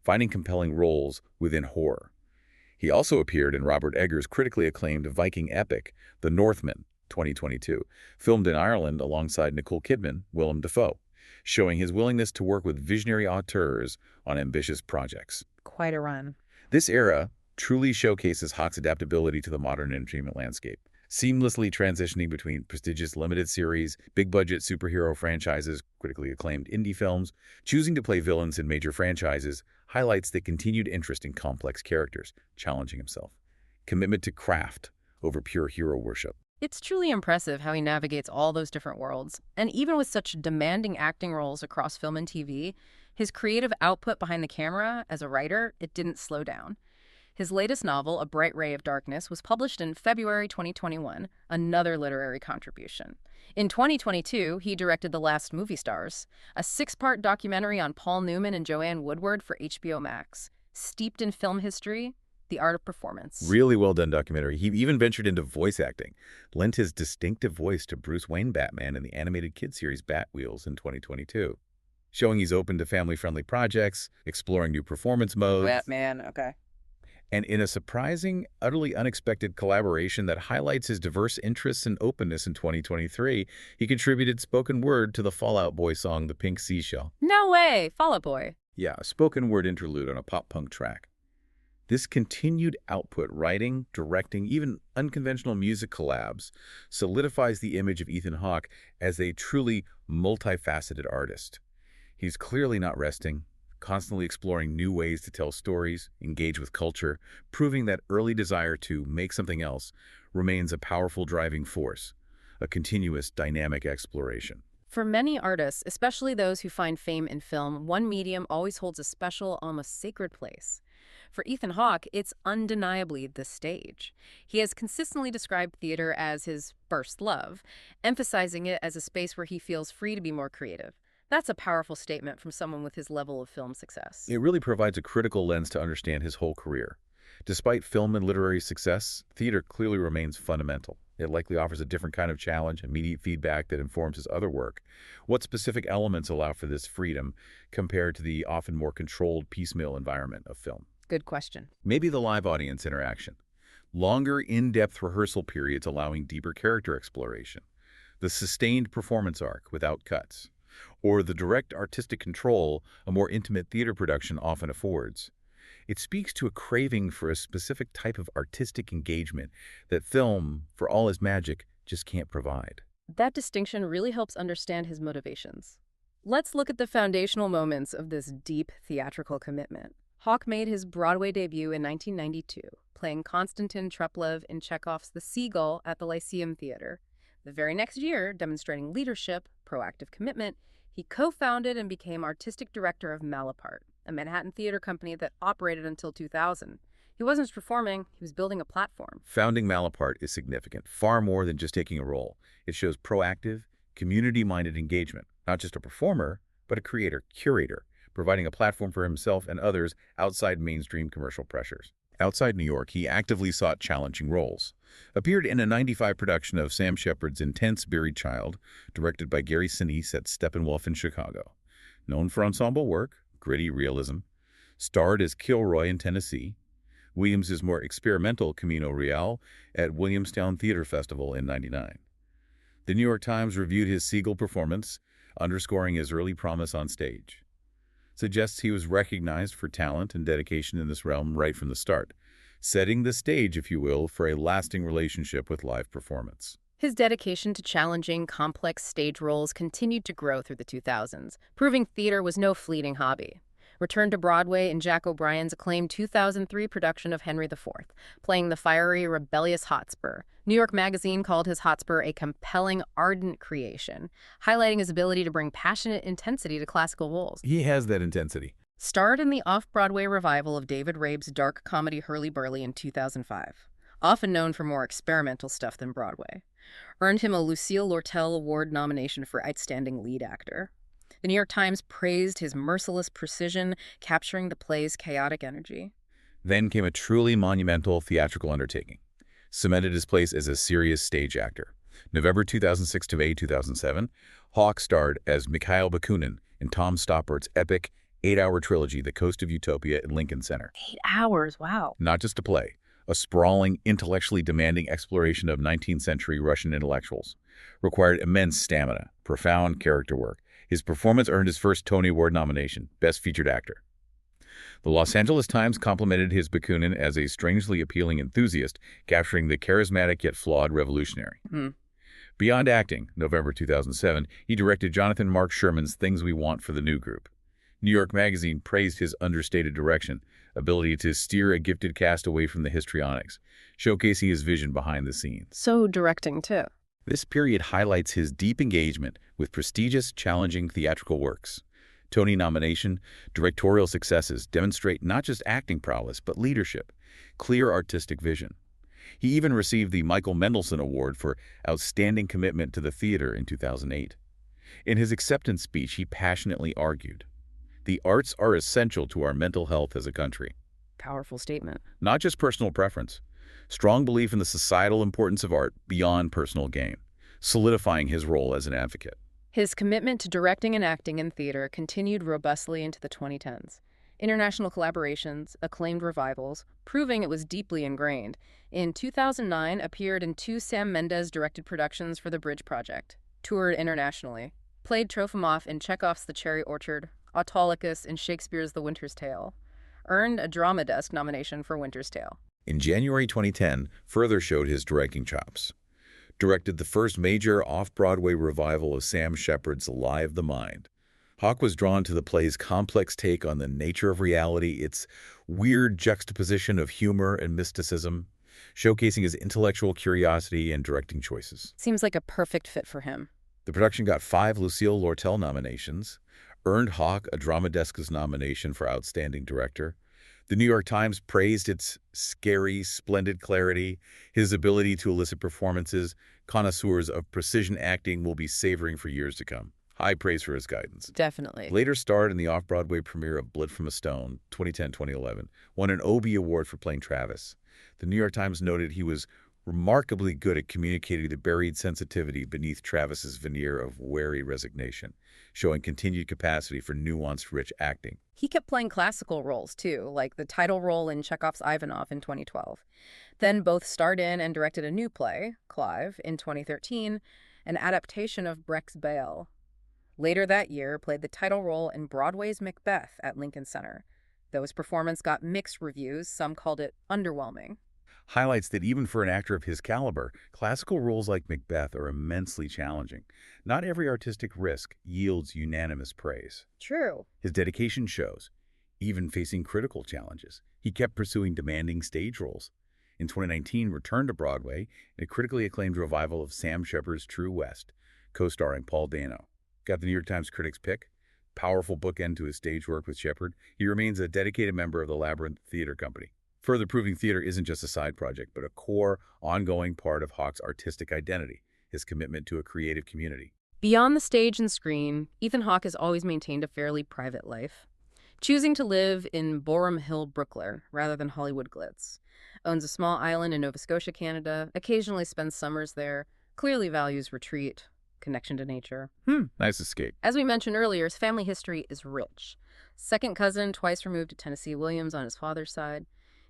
finding compelling roles within horror. He also appeared in Robert Eggers' critically acclaimed Viking epic, The Northman, 2022, filmed in Ireland alongside Nicole Kidman, Willem Dafoe, showing his willingness to work with visionary auteurs on ambitious projects. Quite a run. This era truly showcases Hawke's adaptability to the modern entertainment landscape, seamlessly transitioning between prestigious limited series, big-budget superhero franchises, critically acclaimed indie films. Choosing to play villains in major franchises highlights the continued interest in complex characters, challenging himself. Commitment to craft over pure hero worship. It's truly impressive how he navigates all those different worlds. And even with such demanding acting roles across film and TV, his creative output behind the camera as a writer, it didn't slow down. His latest novel, A Bright Ray of Darkness, was published in February 2021, another literary contribution. In 2022, he directed The Last Movie Stars, a 6-part documentary on Paul Newman and Joanne Woodward for HBO Max. Steeped in film history, the art of performance. Really well done documentary. He even ventured into voice acting, lent his distinctive voice to Bruce Wayne Batman in the animated kid series Batwheels in 2022, showing he's open to family-friendly projects, exploring new performance modes. Batman, okay. And in a surprising, utterly unexpected collaboration that highlights his diverse interests and openness in 2023, he contributed spoken word to the Fall Out Boy song The Pink Seashell. No way! Fall Out Boy. Yeah, a spoken word interlude on a pop-punk track. This continued output, writing, directing, even unconventional music collabs, solidifies the image of Ethan Hawke as a truly multifaceted artist. He's clearly not resting, constantly exploring new ways to tell stories, engage with culture, proving that early desire to make something else remains a powerful driving force, a continuous dynamic exploration. For many artists, especially those who find fame in film, one medium always holds a special, almost sacred place. For Ethan Hawke, it's undeniably the stage. He has consistently described theater as his first love, emphasizing it as a space where he feels free to be more creative. That's a powerful statement from someone with his level of film success. It really provides a critical lens to understand his whole career. Despite film and literary success, theater clearly remains fundamental. It likely offers a different kind of challenge, immediate feedback that informs his other work. What specific elements allow for this freedom compared to the often more controlled, piecemeal environment of film? Good question. Maybe the live audience interaction. Longer, in-depth rehearsal periods allowing deeper character exploration. The sustained performance arc without cuts. Or the direct artistic control a more intimate theater production often affords. It speaks to a craving for a specific type of artistic engagement that film, for all its magic, just can't provide. That distinction really helps understand his motivations. Let's look at the foundational moments of this deep theatrical commitment. Hawke made his Broadway debut in 1992, playing Konstantin Treplev in Chekhov's The Seagull at the Lyceum Theater. The very next year, demonstrating leadership, proactive commitment, he co-founded and became artistic director of Malaparte, a Manhattan theater company that operated until 2000. He wasn't just performing, he was building a platform. Founding Malaparte is significant, far more than just taking a role. It shows proactive, community-minded engagement, not just a performer, but a creator, curator, providing a platform for himself and others outside mainstream commercial pressures. Outside New York, he actively sought challenging roles. Appeared in a '95 production of Sam Shepard's intense Buried Child, directed by Gary Sinise at Steppenwolf in Chicago. Known for ensemble work, gritty realism, starred as Kilroy in Tennessee, Williams' more experimental Camino Real at Williamstown Theater Festival in '99. The New York Times reviewed his Seagull performance, underscoring his early promise on stage. Suggests he was recognized for talent and dedication in this realm right from the start, setting the stage, if you will, for a lasting relationship with live performance. His dedication to challenging, complex stage roles continued to grow through the 2000s, proving theater was no fleeting hobby. Returned to Broadway in Jack O'Brien's acclaimed 2003 production of Henry IV, playing the fiery, rebellious Hotspur. New York Magazine called his Hotspur a compelling, ardent creation, highlighting his ability to bring passionate intensity to classical roles. He has that intensity. Starred in the off-Broadway revival of David Rabe's dark comedy Hurly-Burly in 2005, often known for more experimental stuff than Broadway. Earned him a Lucille Lortel Award nomination for Outstanding Lead Actor. The New York Times praised his merciless precision, capturing the play's chaotic energy. Then came a truly monumental theatrical undertaking. Cemented his place as a serious stage actor. November 2006 to May 2007, Hawke starred as Mikhail Bakunin in Tom Stoppart's epic 8-hour trilogy, The Coast of Utopia at Lincoln Center. 8 hours, wow. Not just a play, a sprawling, intellectually demanding exploration of 19th century Russian intellectuals. Required immense stamina, profound character work. His performance earned his first Tony Award nomination, Best Featured Actor. The Los Angeles Times complimented his Bakunin as a strangely appealing enthusiast, capturing the charismatic yet flawed revolutionary. Beyond acting, November 2007, he directed Jonathan Mark Sherman's Things We Want for the New Group. New York Magazine praised his understated direction, ability to steer a gifted cast away from the histrionics, showcasing his vision behind the scenes. So directing, too. This period highlights his deep engagement with prestigious, challenging theatrical works. Tony nomination, directorial successes demonstrate not just acting prowess, but leadership, clear artistic vision. He even received the Michael Mendelsohn Award for outstanding commitment to the theater in 2008. In his acceptance speech, he passionately argued, "The arts are essential to our mental health as a country." Powerful statement. Not just personal preference. Strong belief in the societal importance of art beyond personal gain, solidifying his role as an advocate. His commitment to directing and acting in theater continued robustly into the 2010s. International collaborations, acclaimed revivals, proving it was deeply ingrained. In 2009, appeared in 2 Sam Mendes-directed productions for the Bridge Project. Toured internationally. Played Trofimov in Chekhov's The Cherry Orchard, Autolycus in Shakespeare's The Winter's Tale. Earned a Drama Desk nomination for Winter's Tale. In January 2010, further showed his directing chops. Directed the first major off-Broadway revival of Sam Shepard's Lie of the Mind. Hawke was drawn to the play's complex take on the nature of reality, its weird juxtaposition of humor and mysticism, showcasing his intellectual curiosity and directing choices. Seems like a perfect fit for him. The production got 5 Lucille Lortel nominations, earned Hawke a Drama Desk's nomination for Outstanding Director. The New York Times praised its scary, splendid clarity, his ability to elicit performances. Connoisseurs of precision acting will be savoring for years to come. High praise for his guidance. Definitely. Later starred in the off-Broadway premiere of Blood from a Stone, 2010-2011, won an Obie Award for playing Travis. The New York Times noted he was remarkably good at communicating the buried sensitivity beneath Travis's veneer of wary resignation, showing continued capacity for nuanced, rich acting. He kept playing classical roles, too, like the title role in Chekhov's Ivanov in 2012. Then both starred in and directed a new play, Clive, in 2013, an adaptation of Brecht's Baal. Later that year, played the title role in Broadway's Macbeth at Lincoln Center. Though his performance got mixed reviews, some called it underwhelming. Highlights that even for an actor of his caliber, classical roles like Macbeth are immensely challenging. Not every artistic risk yields unanimous praise. True. His dedication shows. Even facing critical challenges, he kept pursuing demanding stage roles. In 2019, returned to Broadway in a critically acclaimed revival of Sam Shepard's True West, co-starring Paul Dano. Got the New York Times critics' pick. Powerful bookend to his stage work with Shepard. He remains a dedicated member of the Labyrinth Theater Company, further proving theater isn't just a side project, but a core, ongoing part of Hawke's artistic identity, his commitment to a creative community. Beyond the stage and screen, Ethan Hawke has always maintained a fairly private life, choosing to live in Borum Hill, Brooklyn, rather than Hollywood glitz. Owns a small island in Nova Scotia, Canada, occasionally spends summers there, clearly values retreat, connection to nature. Nice escape. As we mentioned earlier, his family history is rich. Second cousin, twice removed to Tennessee Williams on his father's side.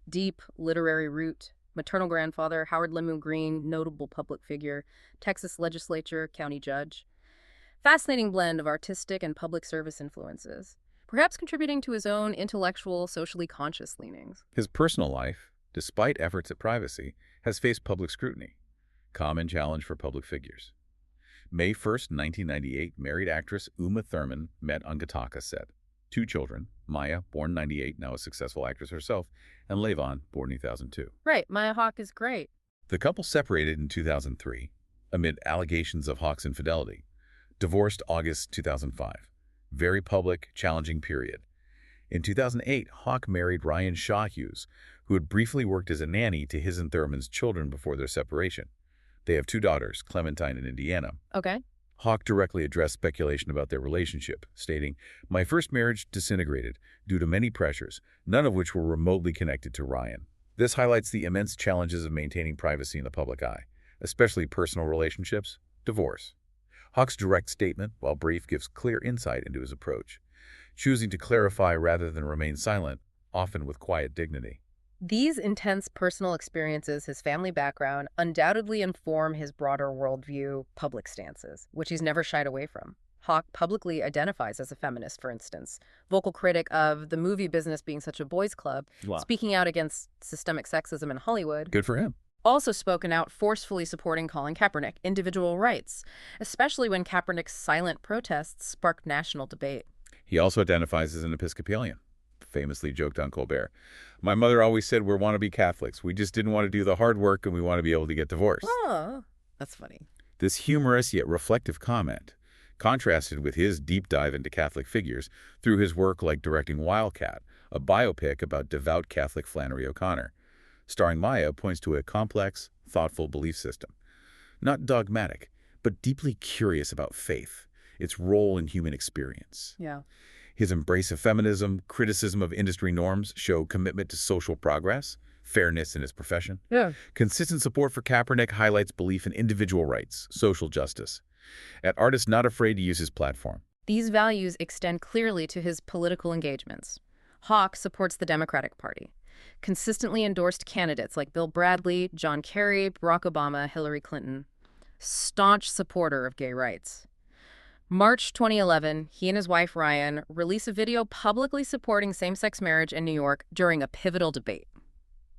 Deep literary root. Maternal grandfather, Howard Lemuel Green, notable public figure. Texas legislature, county judge. Fascinating blend of artistic and public service influences, perhaps contributing to his own intellectual, socially conscious leanings. His personal life, despite efforts at privacy, has faced public scrutiny. Common challenge for public figures. May 1st, 1998, married actress Uma Thurman met on Gattaca set. 2 children, Maya, born 98, now a successful actress herself, and Levon, born 2002. Right, Maya Hawke is great. The couple separated in 2003 amid allegations of Hawke's infidelity. Divorced August 2005. Very public, challenging period. In 2008, Hawke married Ryan Shaw Hughes, who had briefly worked as a nanny to his and Thurman's children before their separation. They have 2 daughters, Clementine and Indiana. Okay. Hawke directly addressed speculation about their relationship, stating, "My first marriage disintegrated due to many pressures, none of which were remotely connected to Ryan." This highlights the immense challenges of maintaining privacy in the public eye, especially personal relationships, divorce. Hawke's direct statement, while brief, gives clear insight into his approach, choosing to clarify rather than remain silent, often with quiet dignity. These intense personal experiences, his family background, undoubtedly inform his broader worldview, public stances, which he's never shied away from. Hawke publicly identifies as a feminist, for instance, vocal critic of the movie business being such a boys' club, Wow. speaking out against systemic sexism in Hollywood. Good for him. Also spoken out forcefully supporting Colin Kaepernick, individual rights, especially when Kaepernick's silent protests sparked national debate. He also identifies as an Episcopalian. Famously joked on Colbert, "My mother always said we're wannabe Catholics. We just didn't want to do the hard work and we want to be able to get divorced." Oh, that's funny. This humorous yet reflective comment contrasted with his deep dive into Catholic figures through his work like directing Wildcat, a biopic about devout Catholic Flannery O'Connor. Starring Maya points to a complex, thoughtful belief system. Not dogmatic, but deeply curious about faith, its role in human experience. Yeah. His embrace of feminism, criticism of industry norms show commitment to social progress, fairness in his profession. Yeah. Consistent support for Kaepernick highlights belief in individual rights, social justice. An artist not afraid to use his platform. These values extend clearly to his political engagements. Hawke supports the Democratic Party, consistently endorsed candidates like Bill Bradley, John Kerry, Barack Obama, Hillary Clinton. Staunch supporter of gay rights. March 2011, he and his wife Ryan release a video publicly supporting same-sex marriage in New York during a pivotal debate.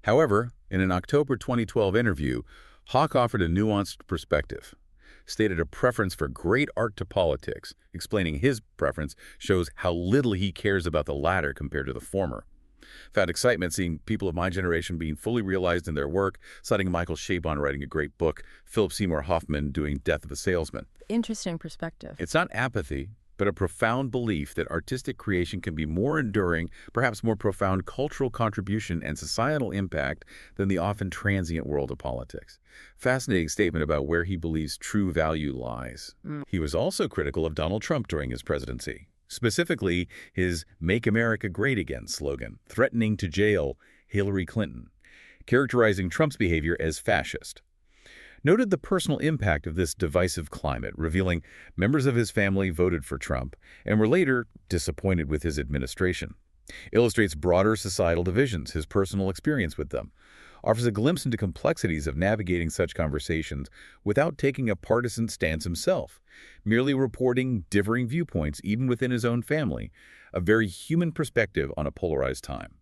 However, in an October 2012 interview, Hawke offered a nuanced perspective, stated a preference for great art to politics, explaining his preference shows how little he cares about the latter compared to the former. Found excitement seeing people of my generation being fully realized in their work, citing Michael Chabon writing a great book, Philip Seymour Hoffman doing Death of a Salesman. Interesting perspective. It's not apathy, but a profound belief that artistic creation can be more enduring, perhaps more profound cultural contribution and societal impact than the often transient world of politics. Fascinating statement about where he believes true value lies. He was also critical of Donald Trump during his presidency, specifically his Make America Great Again slogan, threatening to jail Hillary Clinton, characterizing Trump's behavior as fascist. Noted the personal impact of this divisive climate, revealing members of his family voted for Trump and were later disappointed with his administration. Illustrates broader societal divisions, his personal experience with them. offers a glimpse into complexities of navigating such conversations without taking a partisan stance himself, merely reporting differing viewpoints even within his own family, a very human perspective on a polarized time.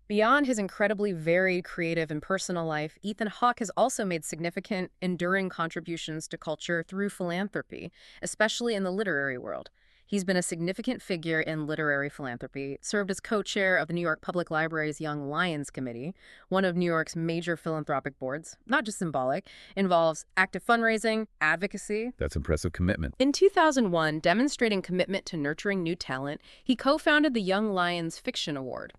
Beyond his incredibly varied creative and personal life, Ethan Hawke has also made significant, enduring contributions to culture through philanthropy, especially in the literary world. He's been a significant figure in literary philanthropy, served as co-chair of the New York Public Library's Young Lions Committee, one of New York's major philanthropic boards, not just symbolic, involves active fundraising, advocacy. That's impressive commitment. In 2001, demonstrating commitment to nurturing new talent, he co-founded the Young Lions Fiction Award,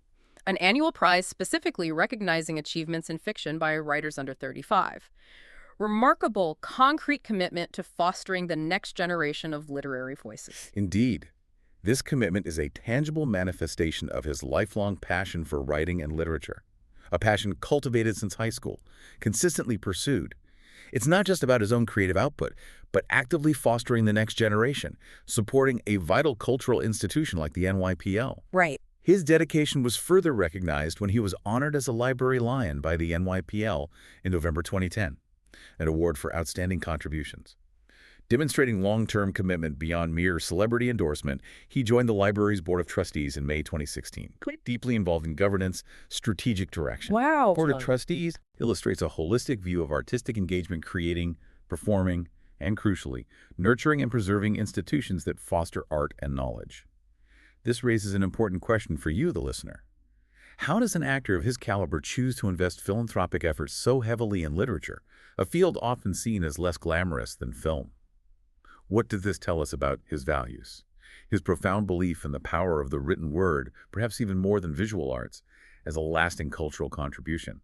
an annual prize specifically recognizing achievements in fiction by writers under 35. Remarkable, concrete commitment to fostering the next generation of literary voices. Indeed, this commitment is a tangible manifestation of his lifelong passion for writing and literature, a passion cultivated since high school, consistently pursued. It's not just about his own creative output, but actively fostering the next generation, supporting a vital cultural institution like the NYPL. Right. His dedication was further recognized when he was honored as a Library Lion by the NYPL in November 2010, an award for outstanding contributions. Demonstrating long-term commitment beyond mere celebrity endorsement, he joined the library's Board of Trustees in May 2016, deeply involved in governance, strategic direction. Wow. Board of Trustees illustrates a holistic view of artistic engagement, creating, performing, and crucially, nurturing and preserving institutions that foster art and knowledge. This raises an important question for you, the listener. How does an actor of his caliber choose to invest philanthropic efforts so heavily in literature, a field often seen as less glamorous than film? What does this tell us about his values? His profound belief in the power of the written word, perhaps even more than visual arts, as a lasting cultural contribution,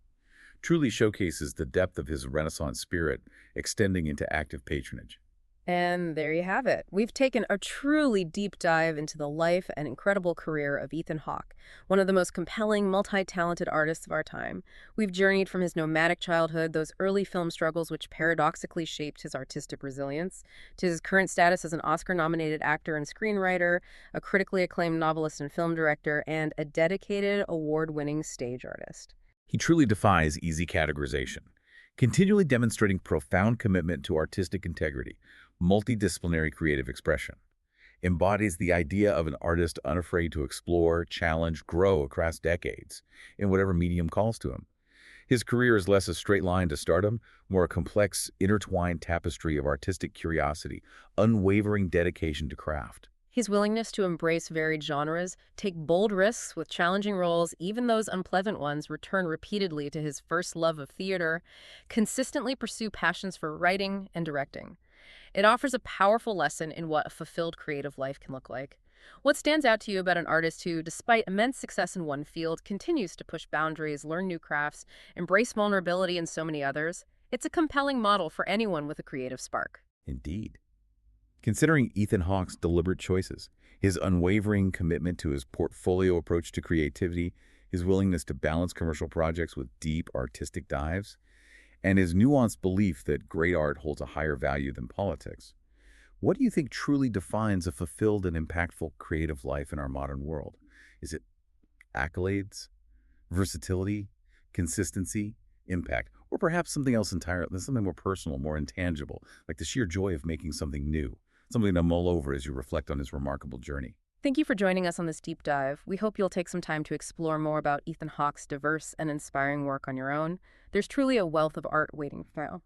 truly showcases the depth of his Renaissance spirit extending into active patronage. And there you have it. We've taken a truly deep dive into the life and incredible career of Ethan Hawke, one of the most compelling, multi-talented artists of our time. We've journeyed from his nomadic childhood, those early film struggles which paradoxically shaped his artistic resilience, to his current status as an Oscar-nominated actor and screenwriter, a critically acclaimed novelist and film director, and a dedicated, award-winning stage artist. He truly defies easy categorization, continually demonstrating profound commitment to artistic integrity, multidisciplinary creative expression, embodies the idea of an artist unafraid to explore, challenge, grow across decades in whatever medium calls to him. His career is less a straight line to stardom, more a complex, intertwined tapestry of artistic curiosity, unwavering dedication to craft. His willingness to embrace varied genres, take bold risks with challenging roles, even those unpleasant ones, return repeatedly to his first love of theater, consistently pursue passions for writing and directing. It offers a powerful lesson in what a fulfilled creative life can look like. What stands out to you about an artist who, despite immense success in one field, continues to push boundaries, learn new crafts, embrace vulnerability in so many others? It's a compelling model for anyone with a creative spark. Indeed. Considering Ethan Hawke's deliberate choices, his unwavering commitment to his portfolio approach to creativity, his willingness to balance commercial projects with deep artistic dives, and his nuanced belief that great art holds a higher value than politics, what do you think truly defines a fulfilled and impactful creative life in our modern world? Is it accolades, versatility, consistency, impact, or perhaps something else entirely, something more personal, more intangible, like the sheer joy of making something new, something to mull over as you reflect on his remarkable journey? Thank you for joining us on this deep dive. We hope you'll take some time to explore more about Ethan Hawke's diverse and inspiring work on your own. There's truly a wealth of art waiting for you.